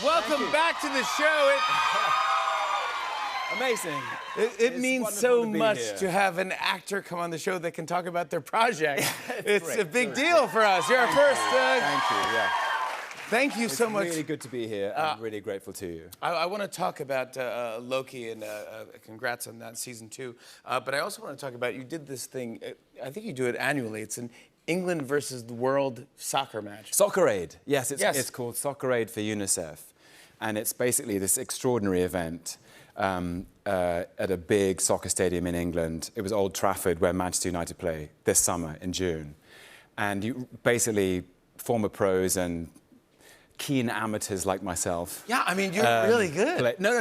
Welcome back to the show. Amazing. It means so much to have an actor come on the show that can talk about their project. It's a big deal for us. You're our first. Thank you. Yeah. Thank you so much. It's really good to be here. I'm really grateful to you. I want to talk about Loki and congrats on that season 2. But I also want to talk about you did this thing. I think you do it annually. It's an England versus the world soccer match. Soccer Aid. Yes, it's called Soccer Aid for UNICEF, and it's basically this extraordinary event at a big soccer stadium in England. It was Old Trafford, where Manchester United play this summer in June, and you basically former pros and keen amateurs like myself. Yeah, I mean, you're really good. No.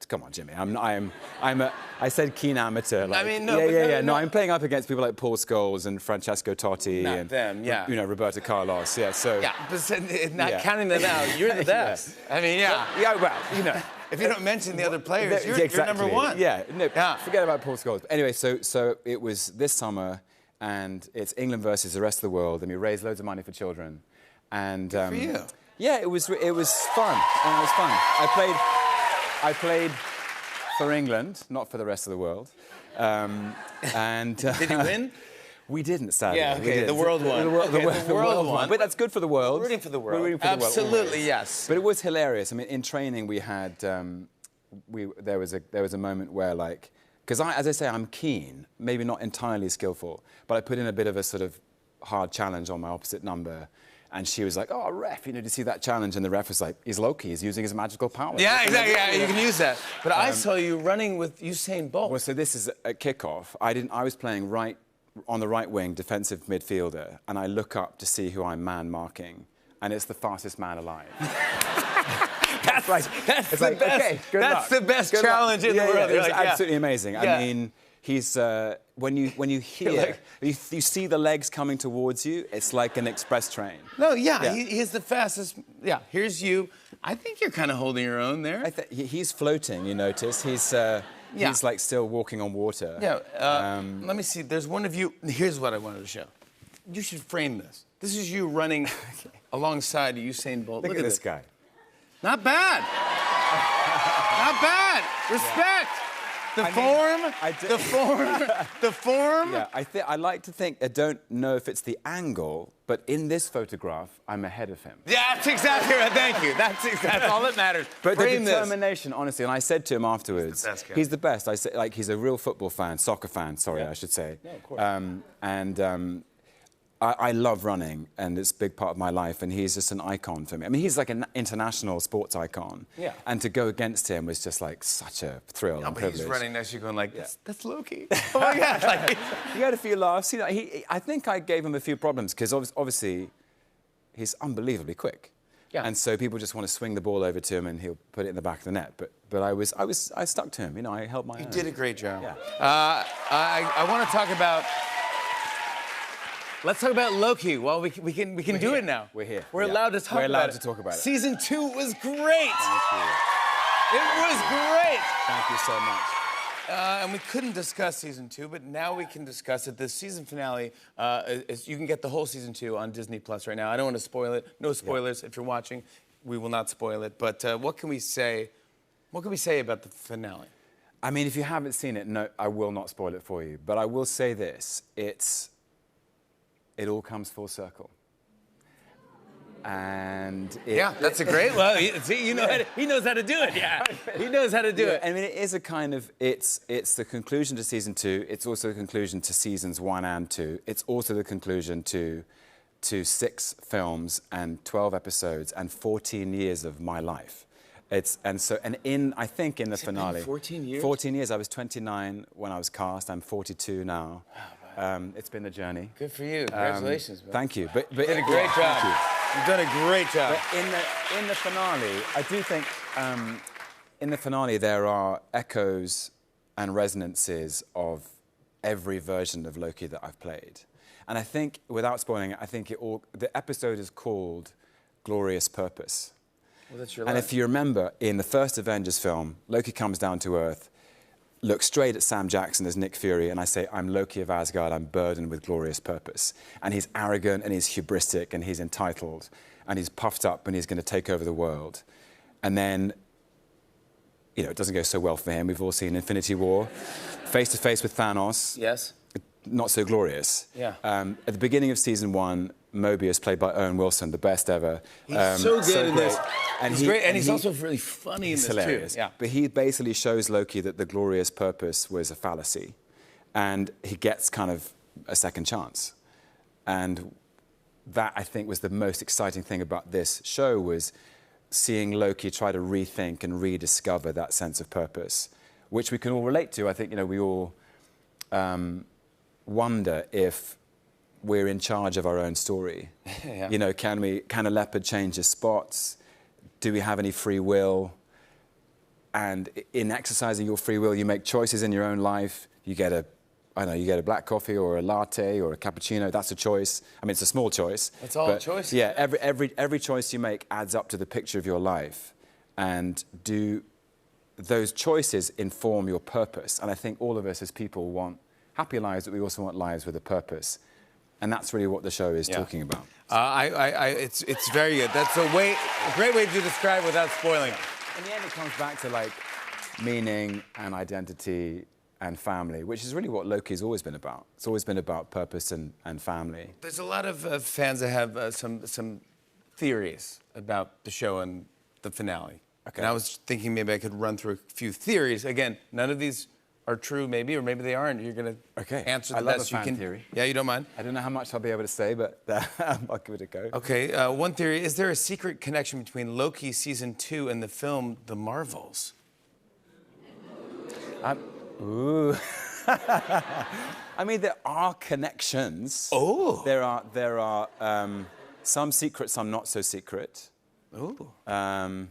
Come on, Jimmy. I said keen amateur. Like, I mean, no. No, I'm playing up against people like Paul Scholes and Francesco Totti. Not and them, yeah. You know, Roberto Carlos. Yeah, so. Yeah, but not counting them out, you're the best. I mean, yeah. Yeah, well, you know. If you don't mention the other players, you're number one. Yeah, forget about Paul Scholes. But anyway, so it was this summer, and it's England versus the rest of the world, and we raised loads of money for children. And Good for you. Yeah, it was fun. It was fun. I played for England, not for the rest of the world. And did you win? We didn't, sadly. Yeah, okay, the world won. The world won. But that's good for the world. Rooting for the world. Rooting for Absolutely, the world. yes. But it was hilarious. I mean, in training we had, there was a moment where, like, because as I say, I'm keen, maybe not entirely skillful, but I put in a bit of a sort of hard challenge on my opposite number. And she was like, "Oh, ref, you know, to see that challenge?" And the ref was like, "He's Loki. He's using his magical power." Yeah, exactly. Yeah, you can use that. But I saw you running with Usain Bolt. Well, so this is a kickoff. I was playing on the right wing, defensive midfielder, and I look up to see who I'm man marking, and it's the fastest man alive. That's the best. That's the best challenge in the world. It was absolutely amazing. I mean, he's when you hear you see the legs coming towards you, it's like an express train. No, he's the fastest. Yeah, here's you. I think you're kind of holding your own there. He's floating. You notice he's like still walking on water. Yeah. Let me see. There's one of you. Here's what I wanted to show. You should frame this. This is you running alongside Usain Bolt. Look at this guy. Not bad. Not bad. Respect. The form. Yeah, I like to think, I don't know if it's the angle, but in this photograph, I'm ahead of him. Yeah, that's exactly right. Thank you. That's all that matters. But the determination, honestly, and I said to him afterwards, he's the best I said, like, he's a real football fan, soccer fan, I should say. Yeah, of course. I love running, and it's a big part of my life, and he's just an icon for me. I mean, he's like an international sports icon. Yeah. And to go against him was just like such a thrill and privilege. He's running next to you going like, that's Loki. Oh my God. Like, he had a few laughs. You know, I think I gave him a few problems, because obviously he's unbelievably quick. Yeah. And so people just want to swing the ball over to him and he'll put it in the back of the net. But I stuck to him, you know, I held my own. You did a great job. Yeah. I want to talk about... Let's talk about Loki. Well, we can do it now. We're here. We're allowed to talk about it. We're allowed to talk about it. Season 2 was great. Thank you. It was great. Thank you so much. And we couldn't discuss season 2, but now we can discuss it. The season finale, you can get the whole season 2 on Disney Plus right now. I don't want to spoil it. No spoilers. If you're watching, we will not spoil it. But what can we say? What can we say about the finale? I mean, if you haven't seen it, no, I will not spoil it for you. But I will say this: it all comes full circle. And that's a great. Well, see, he knows how to do it. Yeah, he knows how to do it. I mean, it is a kind of it's the conclusion to season 2. It's also the conclusion to seasons 1 and 2. It's also the conclusion to 6 films and 12 episodes and 14 years of my life. I think in the finale. 14 years. 14 years. I was 29 when I was cast. I'm 42 now. It's been a journey. Good for you. Congratulations, man. Thank you. But you did a great job. You've done a great job. But in the finale, I do think in the finale there are echoes and resonances of every version of Loki that I've played. And I think, without spoiling it, I think the episode is called Glorious Purpose. Well, that's your life. And if you remember, in the first Avengers film, Loki comes down to Earth, looks straight at Sam Jackson as Nick Fury, and I say, I'm Loki of Asgard, I'm burdened with glorious purpose. And he's arrogant, and he's hubristic, and he's entitled. and he's puffed up and he's going to take over the world. And then, you know, it doesn't go so well for him. We've all seen Infinity War. Face to face with Thanos. Yes. Not so glorious. Yeah. At the beginning of season 1, Mobius, played by Owen Wilson, the best ever. He's so good in this. And he's great, and he's also really funny in this hilarious. too. Yeah. But he basically shows Loki that the glorious purpose was a fallacy, and he gets kind of a second chance. And that, I think, was the most exciting thing about this show, was seeing Loki try to rethink and rediscover that sense of purpose, which we can all relate to. I think, you know, we all wonder if we're in charge of our own story. Yeah. You know, can a leopard change his spots? Do we have any free will? And in exercising your free will, you make choices in your own life. You get a black coffee or a latte or a cappuccino. That's a choice. I mean, it's a small choice. It's all a choice. Yeah, every choice you make adds up to the picture of your life. And do those choices inform your purpose? And I think all of us as people want happy lives, but we also want lives with a purpose. And that's really what the show is talking about. It's very good. That's a great way to describe it without spoiling it. In the end, it comes back to, like, meaning and identity and family, which is really what Loki's always been about. It's always been about purpose and family. There's a lot of fans that have some theories about the show and the finale. Okay. And I was thinking maybe I could run through a few theories. Again, none of these are true, maybe, or maybe they aren't. You're going to answer the best you can. I love a fan theory. Yeah, you don't mind? I don't know how much I'll be able to say, but I'll give it a go. Okay, one theory. Is there a secret connection between Loki Season 2 and the film The Marvels? Ooh. I mean, there are connections. Oh. There are some secret, some not so secret. Ooh. I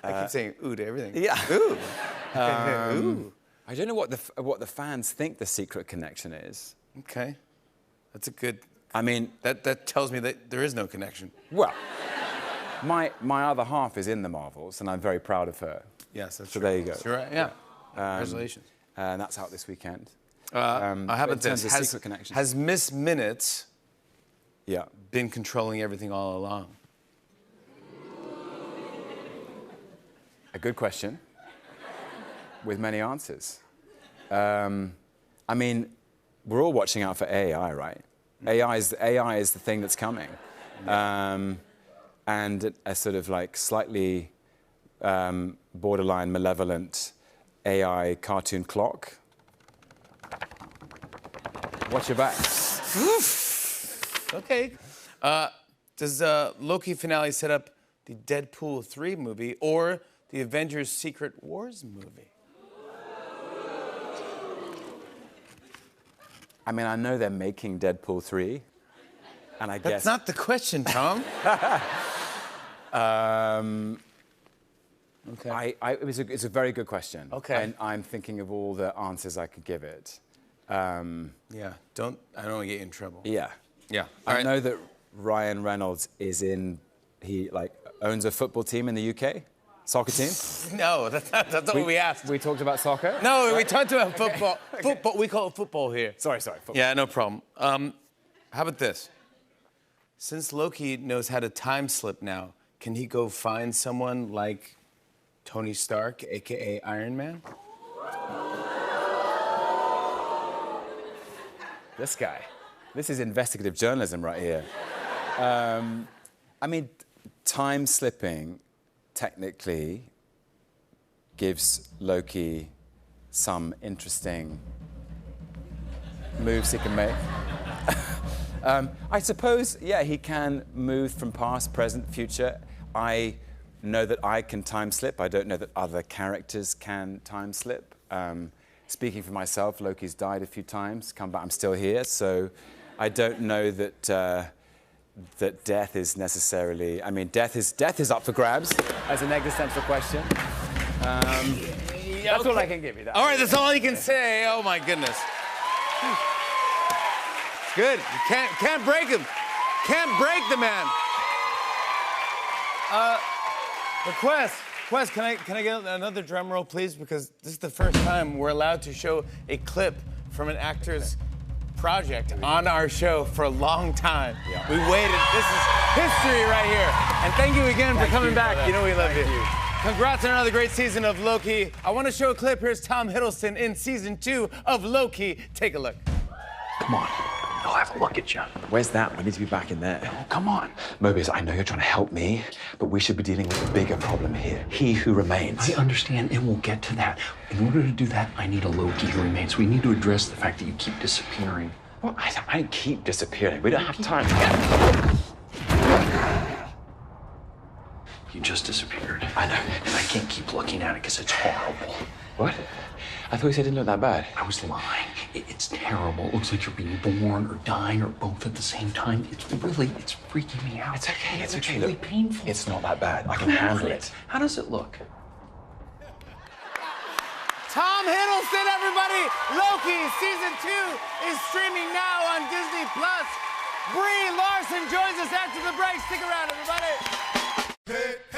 keep saying ooh to everything. Yeah. Ooh. Ooh. I don't know what the fans think the secret connection is. Okay. That's a good... I mean... That tells me that there is no connection. Well, my other half is in the Marvels, and I'm very proud of her. Yes, that's so true. there you go. You're right, yeah. Congratulations. And that's out this weekend. How about this? Secret connections. Has Miss Minutes Yeah. been controlling everything all along? A good question with many answers. I mean, we're all watching out for AI, right? AI is the thing that's coming. And a sort of like slightly borderline malevolent AI cartoon clock. Watch your back. Okay. Does Loki finale set up the Deadpool 3 movie or the Avengers Secret Wars movie? I mean, I know they're making Deadpool 3, and I guess... That's not the question, Tom. Okay. It's a very good question. Okay. And I'm thinking of all the answers I could give it. Yeah. I don't want to get you in trouble. Yeah. Yeah. I know that Ryan Reynolds he owns a football team in the UK, soccer team. No, that's not what we asked. We talked about soccer? No, we talked about football. Football. We call it football here. Sorry, football. Yeah, no problem. How about this? Since Loki knows how to time slip now, can he go find someone like Tony Stark, a.k.a. Iron Man? This guy. This is investigative journalism right here. I mean, time slipping technically gives Loki some interesting moves he can make. I suppose, yeah, he can move from past, present, future. I know that I can time slip. I don't know that other characters can time slip. Speaking for myself, Loki's died a few times, come back, I'm still here, so I don't know that that death is necessarily... I mean, death is up for grabs as an existential question. That's all I can give you. All right, that's all you can say. Oh, my goodness. Good. You can't break him. Can't break the man. Quest, can I get another drum roll, please? Because this is the first time we're allowed to show a clip from an actor's project on our show for a long time. Yeah. We waited. This is history right here. And thank you again for coming back. You know we love you. Congrats on another great season of Loki. I want to show a clip. Here's Tom Hiddleston in season 2 of Loki. Take a look. Come on. I'll have a look at you. Where's that? We need to be back in there. Oh, come on. Mobius, I know you're trying to help me, but we should be dealing with a bigger problem here. He who remains. I understand, and we'll get to that. In order to do that, I need a Loki who remains. We need to address the fact that you keep disappearing. Well, I keep disappearing. We don't have time. You just disappeared. I know. And I can't keep looking at it because it's horrible. What? I thought you said it didn't look that bad. I was lying. It's terrible. It looks like you're being born or dying or both at the same time. It's freaking me out. It's okay. It's okay. really Look, painful. it's not that bad. I can handle it. How does it look? Tom Hiddleston, everybody! Loki season 2 is streaming now on Disney+. Brie Larson joins us after the break. Stick around, everybody.